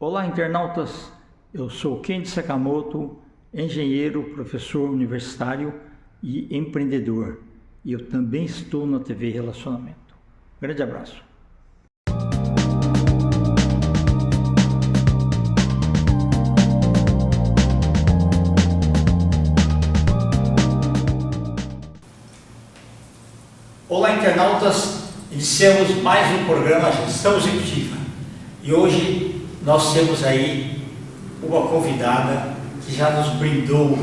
Olá, internautas! Eu sou Kendi Sakamoto, engenheiro, professor universitário e empreendedor. E eu também estou na TV Relacionamento. Grande abraço! Olá, internautas! Iniciamos mais um programa Gestão Executiva. E hoje nós temos aí uma convidada que já nos brindou,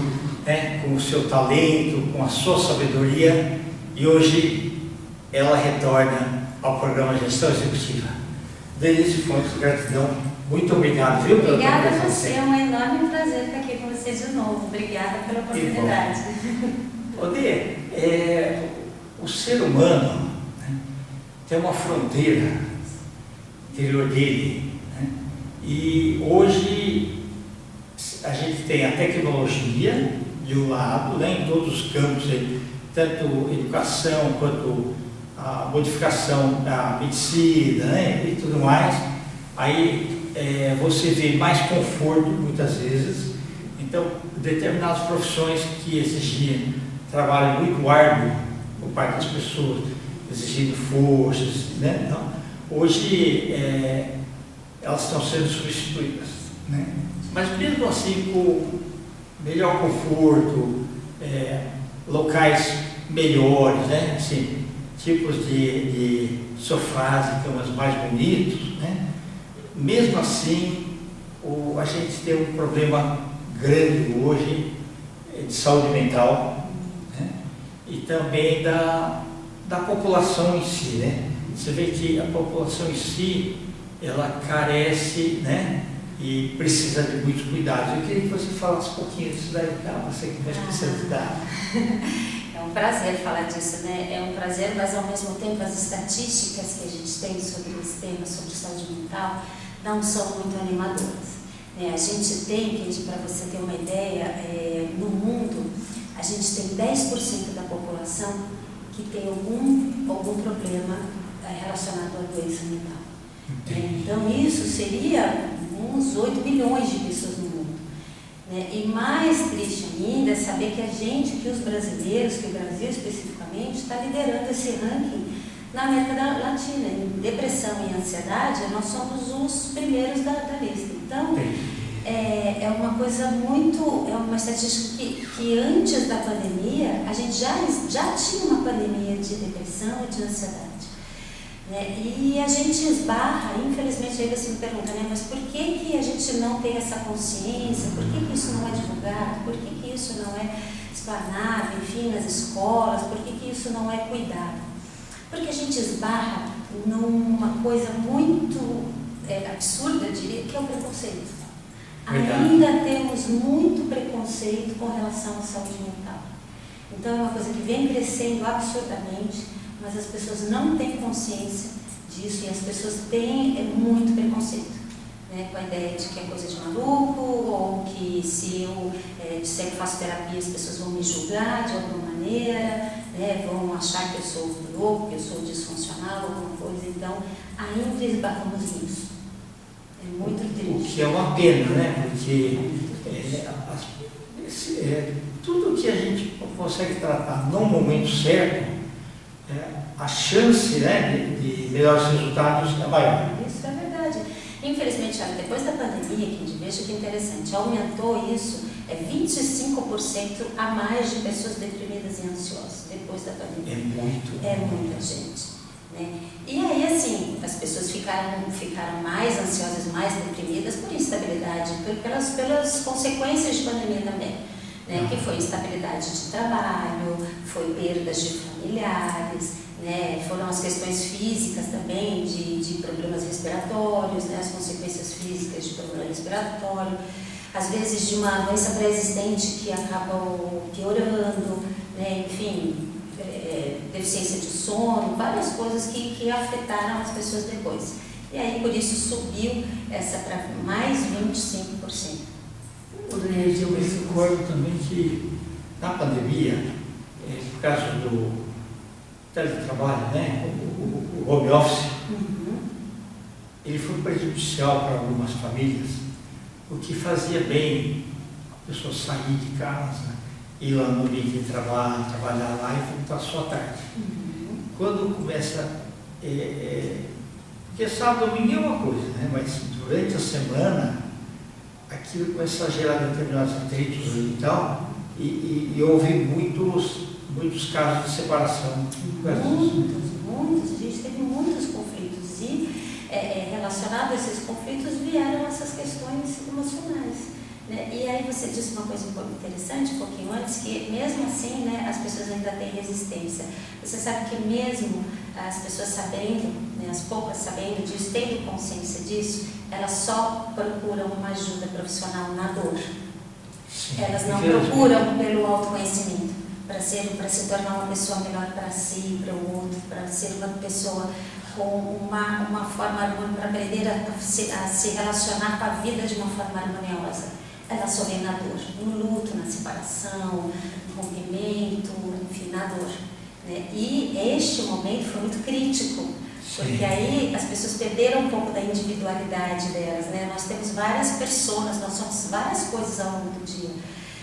com o seu talento, com a sua sabedoria, e hoje ela retorna ao programa Gestão Executiva. Denise Fontes, gratidão, muito obrigado, viu? Obrigada a você, é um enorme prazer estar aqui com você de novo. Obrigada pela oportunidade. Odê, o ser humano tem uma fronteira interior dele, e hoje a gente tem a tecnologia de um lado, em todos os campos, tanto educação quanto a modificação da medicina, e tudo mais. Aí você vê mais conforto muitas vezes. Então, determinadas profissões que exigiam trabalho muito árduo por parte das pessoas, exigindo forças, Então, hoje elas estão sendo substituídas, Mas mesmo assim, com melhor conforto, locais melhores, Assim, tipos de sofás e camas mais bonitos, Mesmo assim, a gente tem um problema grande hoje de saúde mental, e também da população em si, Você vê que a população em si, ela carece, e precisa de muitos cuidados. Eu queria que você falasse um pouquinho disso daí, você que tem especialidade. É um prazer falar disso, É um prazer, mas ao mesmo tempo as estatísticas que a gente tem sobre esse tema, sobre saúde mental, não são muito animadoras. A gente tem, para você ter uma ideia, no mundo, a gente tem 10% da população que tem algum problema relacionado à doença mental. Então, isso seria uns 8 milhões de pessoas no mundo. E mais triste ainda é saber que os brasileiros, que o Brasil especificamente, está liderando esse ranking na América Latina. Em depressão e ansiedade, nós somos os primeiros da lista. Então, é uma coisa é uma estatística que antes da pandemia, a gente já tinha uma pandemia de depressão e de ansiedade. E a gente esbarra, infelizmente, aí você me pergunta, mas por que a gente não tem essa consciência? Por que isso não é divulgado? Por que isso não é explanado, enfim, nas escolas? Por que isso não é cuidado? Porque a gente esbarra numa coisa muito absurda, eu diria, que é o preconceito. Verdade. Ainda temos muito preconceito com relação à saúde mental. Então, é uma coisa que vem crescendo absurdamente, mas as pessoas não têm consciência disso, e as pessoas têm muito preconceito, com a ideia de que é coisa de maluco, ou que se eu disser que faço terapia, as pessoas vão me julgar de alguma maneira, vão achar que eu sou louco, que eu sou disfuncional, alguma coisa. Então, ainda esbarramos nisso. É muito triste. O que é uma pena, Porque tudo que a gente consegue tratar no momento certo, a chance de melhores resultados é maior. Isso é verdade. Infelizmente, depois da pandemia, veja que interessante, aumentou isso, 25% a mais de pessoas deprimidas e ansiosas depois da pandemia. É muita gente. E aí, assim, as pessoas ficaram mais ansiosas, mais deprimidas por instabilidade, pelas consequências de pandemia também, que foi instabilidade de trabalho, foi perdas de familiares, foram as questões físicas também, de problemas respiratórios, as consequências físicas de problema respiratório, às vezes de uma doença pré-existente que acabam piorando, enfim, deficiência de sono, várias coisas que afetaram as pessoas depois. E aí, por isso, subiu essa para mais 25%. Eu me recordo também que, na pandemia, por causa do teletrabalho, o home office, ele foi prejudicial para algumas famílias, porque fazia bem a pessoa sair de casa, ir lá no ambiente de trabalho, trabalhar lá e voltar só à tarde. Quando começa, porque sábado e domingo é uma coisa, né? Mas durante a semana, aquilo começa a gerar determinados atritos e tal, e houve muitos casos de separação. Muitos, a gente teve muitos conflitos e relacionado a esses conflitos vieram essas questões emocionais. Né? E aí você disse uma coisa um pouco interessante, um pouquinho antes, que mesmo assim, né, as pessoas ainda têm resistência. Você sabe que mesmo as pessoas sabendo, né, as poucas sabendo disso, tendo consciência disso, elas só procuram uma ajuda profissional na dor. Sim, elas não procuram pelo autoconhecimento, para se tornar uma pessoa melhor para si, para o outro, para ser uma pessoa com uma forma harmônica, para aprender a se relacionar com a vida de uma forma harmoniosa. Elas só vêm na dor, no luto, na separação, no rompimento, enfim, na dor. Né? E este momento foi muito crítico, porque aí as pessoas perderam um pouco da individualidade delas. Né? Nós temos várias pessoas, nós somos várias coisas ao longo do dia.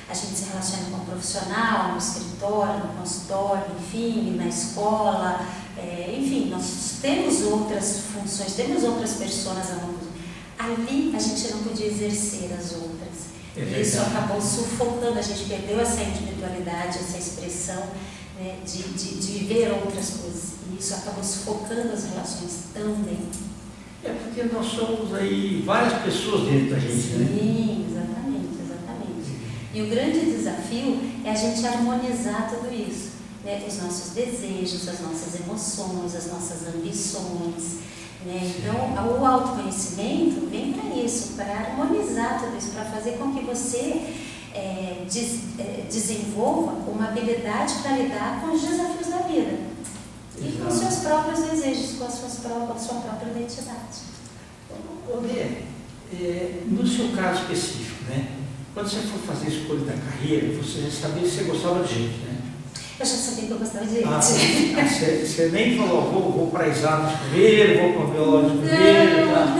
A gente se relaciona com o profissional, no escritório, no consultório, enfim, na escola, enfim, nós temos outras funções, temos outras pessoas ao longo do dia. Ali a gente não podia exercer as outras. E isso acabou sufocando, a gente perdeu essa individualidade, essa expressão, né, de ver outras coisas. E isso acabou sufocando as relações também. Porque nós somos aí várias pessoas dentro da gente, né? Sim, exatamente. E o grande desafio é a gente harmonizar tudo isso, né? Os nossos desejos, as nossas emoções, as nossas ambições, né? Então, o autoconhecimento vem para isso, para harmonizar tudo isso, para fazer com que você desenvolva uma habilidade para lidar com os desafios da vida. E com os seus próprios desejos, com a sua própria identidade. No seu caso específico, né? Quando você for fazer a escolha da carreira, você já sabia que você gostava de gente, né? Eu já sabia que eu gostava de gente. Você nem falou, vou para exatas primeiro, vou para biologia primeiro. Tá?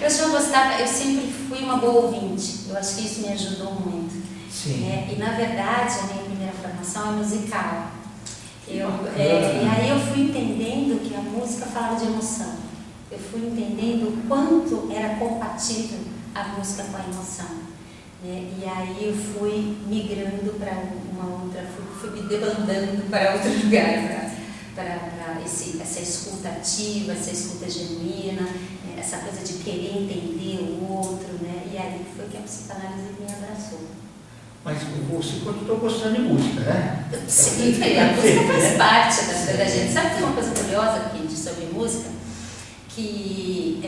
Eu já gostava, eu sempre fui uma boa ouvinte. Eu acho que isso me ajudou muito. Sim. Né? E na verdade, a minha primeira formação é musical. E aí eu fui entendendo que a música falava de emoção. Eu fui entendendo o quanto era compatível a música com a emoção. Né? E aí eu fui migrando para uma outra, fui me debandando para outro lugar, para essa escuta ativa, essa escuta genuína, né? Essa coisa de querer entender o outro, né? E aí foi que a psicanálise me abraçou. Mas você continuou gostando de música, né? Sim, a música faz parte da vida da gente. Sabe que tem uma coisa curiosa, Kid, sobre música? Que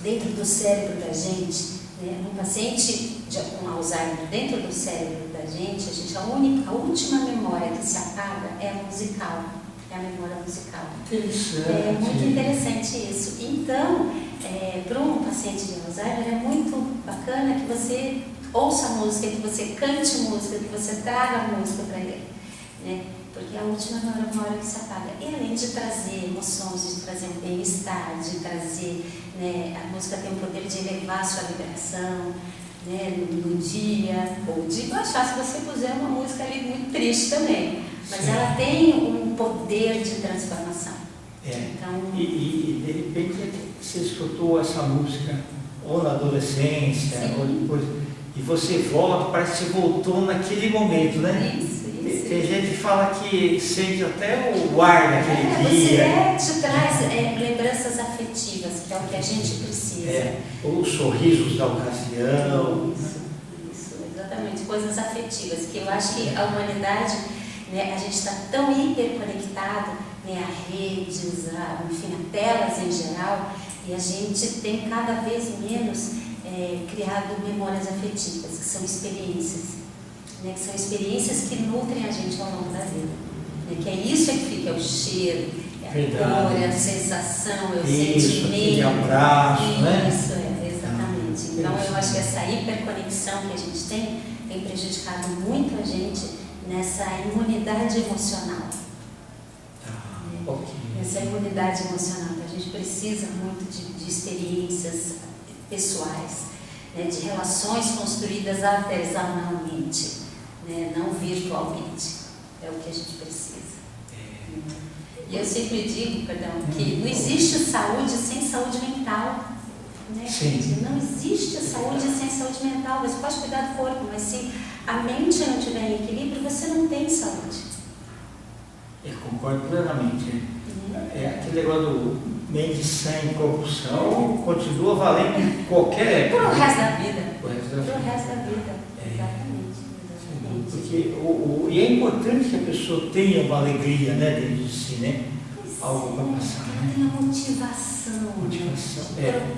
dentro do cérebro da gente, né, um paciente com Alzheimer, dentro do cérebro da gente, a última memória que se apaga é a musical, é a memória musical. É muito interessante isso. Então, para um paciente de Alzheimer é muito bacana que você ouça música, que você cante música, que você traga música para ele, né? Porque é a última memória que se apaga. E além de trazer emoções, de trazer um bem-estar, de trazer, né, a música tem o poder de elevar a sua vibração, né, no dia, ou de baixar se você puser uma música ali muito triste também. Mas sim, ela tem um poder de transformação. Então, e de repente você escutou essa música ou na adolescência, sim, ou depois, e você volta, parece que você voltou naquele momento, né? Isso. Tem gente que fala que sente até o ar daquele dia. Você te traz lembranças afetivas, que é o que a gente precisa. Ou os sorrisos da ocasião. Isso, exatamente, coisas afetivas, que eu acho que a humanidade, né, a gente está tão hiperconectado, né, a redes, enfim, a telas em geral, e a gente tem cada vez menos criado memórias afetivas, que são experiências. Né, que são experiências que nutrem a gente ao longo da vida. Né, que é isso que fica, é o cheiro, é a cor, é a sensação, é o sentimento. É abraço, né? Isso, exatamente. Então, eu acho que essa hiperconexão que a gente tem prejudicado muito a gente nessa imunidade emocional. Okay. essa imunidade emocional. A gente precisa muito de experiências pessoais, né, de relações construídas artesanalmente, né, não virtualmente. É o que a gente precisa. E eu sempre digo, que não existe saúde sem saúde mental. Né? Não existe saúde sem saúde mental. Você pode cuidar do corpo, mas se a mente não estiver em equilíbrio, você não tem saúde. Eu concordo plenamente. Aquele negócio do mente sem corrupção continua valendo em qualquer época. Por o resto da vida. Por o resto da vida. Exatamente. Porque e é importante que a pessoa tenha uma alegria, né, dentro de si, né? Algo para passar. Ela tem a motivação.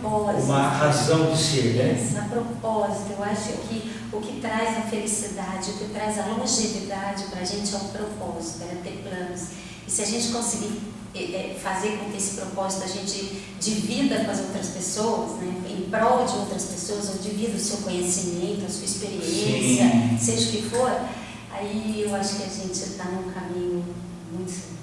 Propósito. Uma razão de ser, né? A propósito. Eu acho que o que traz a felicidade, o que traz a longevidade para a gente é o propósito, é ter planos. E se a gente conseguir fazer com que esse propósito a gente divida com as outras pessoas, né, em prol de outras pessoas, ou divida o seu conhecimento, a sua experiência, sim, seja o que for, aí eu acho que a gente está num caminho muito certo.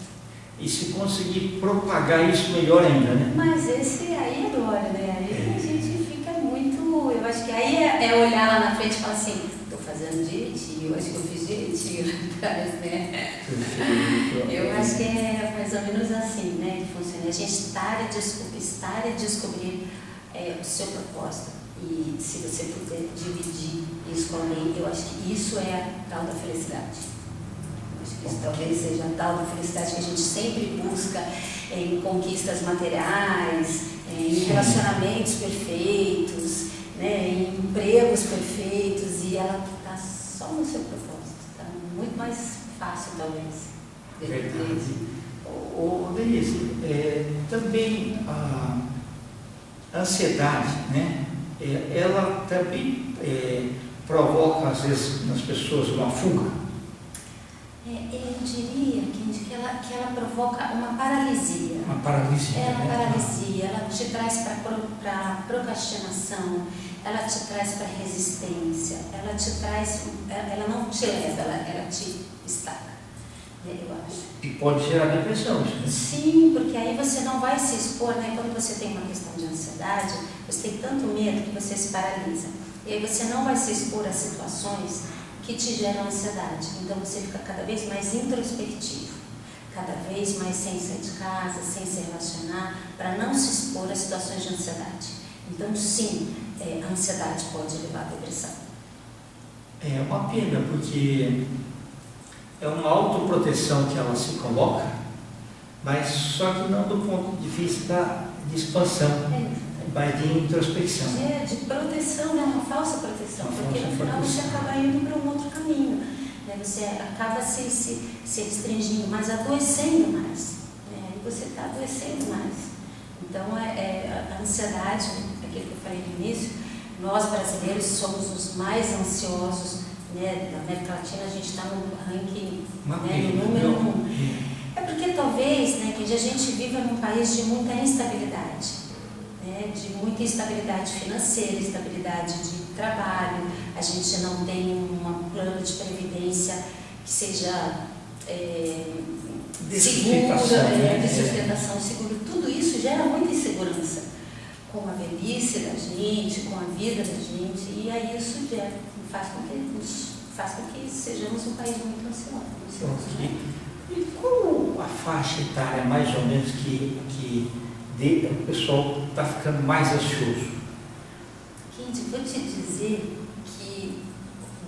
E se conseguir propagar isso, melhor ainda, né? Mas esse aí é glória, né? Aí a gente fica muito... Eu acho que aí é olhar lá na frente e falar assim, estou fazendo direitinho, eu acho que eu fiz direitinho lá atrás, né? Eu acho que é mais ou menos assim, né, que funciona. A gente estar e descobrir o seu propósito. E se você puder dividir isso com alguém, eu acho que isso é a tal da felicidade. Acho que isso talvez seja a tal da felicidade que a gente sempre busca em conquistas materiais, em relacionamentos perfeitos, né, em empregos perfeitos, e ela está só no seu propósito. Está muito mais fácil, talvez. Verdade. Denise, também a ansiedade, né, ela também provoca, às vezes, nas pessoas uma fuga. Eu diria que ela provoca uma paralisia. Uma paralisia. Paralisia, ela te traz para procrastinação, ela te traz para resistência, ela não te leva, ela te estaca, eu acho. E pode gerar depressão, isso, né? Sim, porque aí você não vai se expor, né? Quando você tem uma questão de ansiedade, você tem tanto medo que você se paralisa. E aí você não vai se expor a situações que te geram ansiedade. Então você fica cada vez mais introspectivo, cada vez mais sem sair de casa, sem se relacionar, para não se expor a situações de ansiedade. Então sim, a ansiedade pode levar à depressão. É uma pena, porque é uma autoproteção que ela se coloca, mas só que não do ponto de vista de expansão, mas de introspecção. De proteção, né? Uma falsa proteção, porque no final você acaba indo para um outro caminho, né? Você acaba se restringindo, mas adoecendo mais, né? E você está adoecendo mais. Então, a ansiedade, aquilo que eu falei no início, nós brasileiros somos os mais ansiosos, né? Da América Latina, a gente está no ranking, né? No número 1. É porque talvez, né, que a gente viva num país de muita instabilidade. De muita instabilidade financeira, instabilidade de trabalho, a gente não tem um plano de previdência que seja seguro, de sustentação seguro. Tudo isso gera muita insegurança com a velhice da gente, com a vida da gente, e aí isso faz com que sejamos um país muito ansioso. E qual a faixa etária, mais ou menos, que o pessoal está ficando mais ansioso? Kendi, vou te dizer que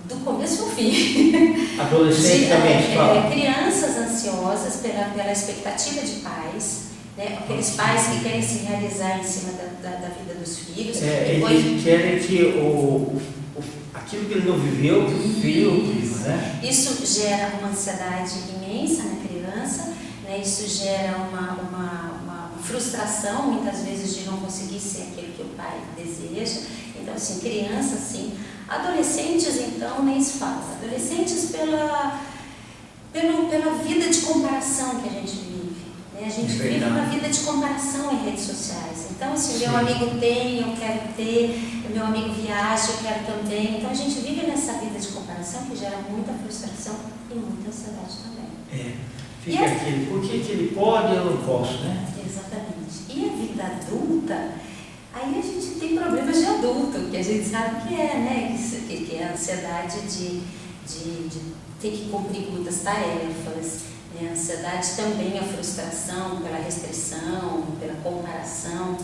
do começo ao fim. Adolescente também, crianças ansiosas pela expectativa de pais, né? Aqueles pais que querem se realizar em cima da vida dos filhos. Eles querem que aquilo que ele não viveu, que o filho viva, né? Isso gera uma ansiedade imensa na criança, né? Isso gera uma frustração, muitas vezes, de não conseguir ser aquilo que o pai deseja. Então, assim, crianças, sim. Adolescentes, então, nem se fala. Adolescentes pela vida de comparação que a gente vive, né? A gente vive uma vida de comparação em redes sociais. Então, assim, meu amigo tem, eu quero ter, meu amigo viaja, eu quero também. Então, a gente vive nessa vida de comparação que gera muita frustração e muita ansiedade também. Fica aquele, por que ele pode e eu não posso, né? Exatamente. E a vida adulta, aí a gente tem problemas de adulto, que a gente sabe que é, né? Que é a ansiedade de ter que cumprir muitas tarefas, né? A ansiedade também, a frustração pela restrição, pela comparação.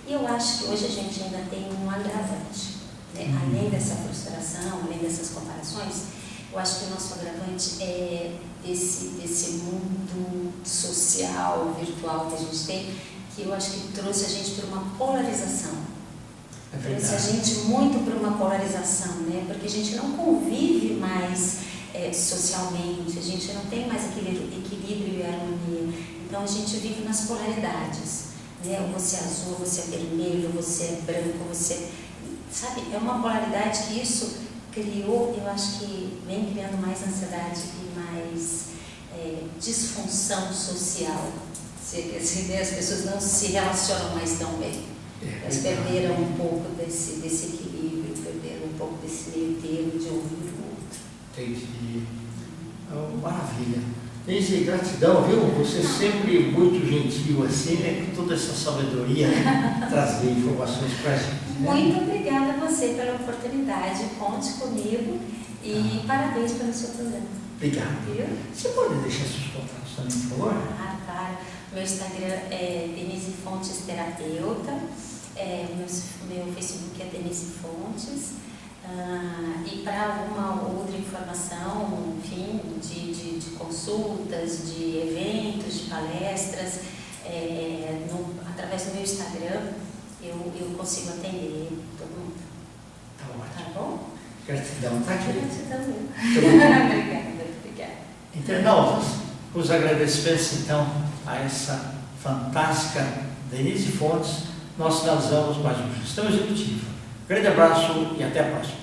E eu acho que hoje a gente ainda tem um agravante, né? Além dessa frustração, além dessas comparações, eu acho que o nosso agravante é desse mundo social, virtual que a gente tem, que eu acho que trouxe a gente para uma polarização. Trouxe a gente muito para uma polarização, né? Porque a gente não convive mais socialmente, a gente não tem mais aquele equilíbrio e harmonia. Então a gente vive nas polaridades, né? Ou você é azul, ou você é vermelho, ou você é branco, você... Sabe, é uma polaridade que isso criou, eu acho que vem criando mais ansiedade e mais disfunção social. As pessoas não se relacionam mais tão bem. Elas perderam um pouco desse equilíbrio, perderam um pouco desse meio termo de ouvir o outro. Entendi. Maravilha. Denise, gratidão, viu? Você sempre muito gentil assim, né? Com toda essa sabedoria, trazer informações para a gente. Né? Muito obrigada a você pela oportunidade. Conte comigo e parabéns pelo seu programa. Obrigado. Viu? Você pode deixar seus contatos também, por favor? Claro. Meu Instagram é Denise Fontes Terapeuta. Meu Facebook é Denise Fontes. E para alguma outra informação, enfim, de consultas, de eventos, de palestras, através do meu Instagram, eu consigo atender todo mundo. Tá ótimo. Tá bom? Gratidão, tá aqui. Gratidão. Obrigada. Obrigada. Internautas, os agradecimentos então a essa fantástica Denise Fontes, nós finalizamos mais um Gestão Executiva. Grande abraço e até a próxima.